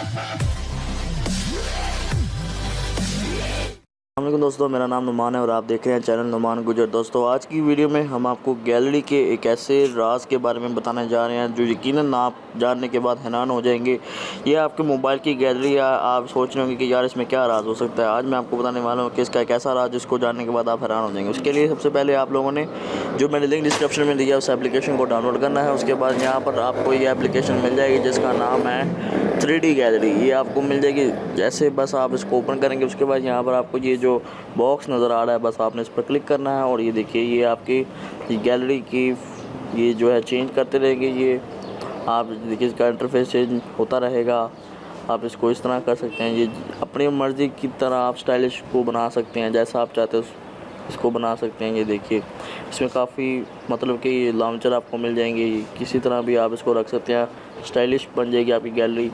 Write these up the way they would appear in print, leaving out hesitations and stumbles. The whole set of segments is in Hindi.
अस्सलामुअलैकुम दोस्तों, मेरा नाम नुमान है और आप देख रहे हैं चैनल नुमान गुजर। दोस्तों, आज की वीडियो में हम आपको गैलरी के एक ऐसे राज के बारे में बताने जा रहे हैं जो यकीनन आप जानने के बाद हैरान हो जाएंगे। ये आपके मोबाइल की गैलरी है। आप सोच रहे होंगे कि यार इसमें क्या राज हो सकता है। आज मैं आपको बताने वाला हूँ कि इसका एक ऐसा राज जिसको जानने के बाद आप हैरान हो जाएंगे। उसके लिए सबसे पहले आप लोगों ने जो मैंने लिंक डिस्क्रिप्शन में दिया उस एप्लीकेशन को डाउनलोड करना है। उसके बाद यहाँ पर आपको ये एप्लीकेशन मिल जाएगी जिसका नाम है 3D गैलरी। ये आपको मिल जाएगी जैसे बस आप इसको ओपन करेंगे उसके बाद यहाँ पर आपको ये जो बॉक्स नज़र आ रहा है बस आपने इस पर क्लिक करना है और ये देखिए ये आपकी गैलरी की ये जो है चेंज करते रहेंगे। ये आप देखिए इसका इंटरफेस चेंज होता रहेगा। आप इसको इस तरह कर सकते हैं। ये अपनी मर्ज़ी की तरह आप स्टाइलिश को बना सकते हैं, जैसा आप चाहते हो इसको बना सकते हैं। ये देखिए इसमें काफ़ी मतलब कि ये लॉन्चर आपको मिल जाएंगे। किसी तरह भी आप इसको रख सकते हैं, स्टाइलिश बन जाएगी आपकी गैलरी।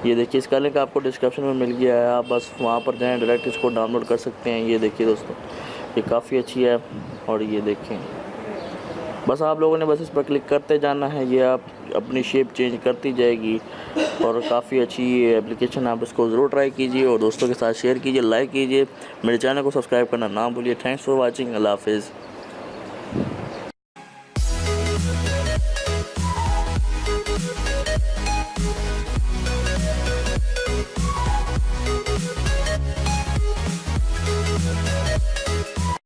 ये देखिए इसका लिंक आपको डिस्क्रिप्शन में मिल गया है, आप बस वहाँ पर जाएं, डायरेक्ट इसको डाउनलोड कर सकते हैं। ये देखिए दोस्तों, ये काफ़ी अच्छी है और ये देखें बस आप लोगों ने बस इस पर क्लिक करते जाना है। ये आप अपनी शेप चेंज करती जाएगी और काफ़ी अच्छी ये एप्लीकेशन। आप इसको ज़रूर ट्राई कीजिए और दोस्तों के साथ शेयर कीजिए, लाइक कीजिए, मेरे चैनल को सब्सक्राइब करना ना भूलिए। Thanks for watching. अल्लाह हाफिज़।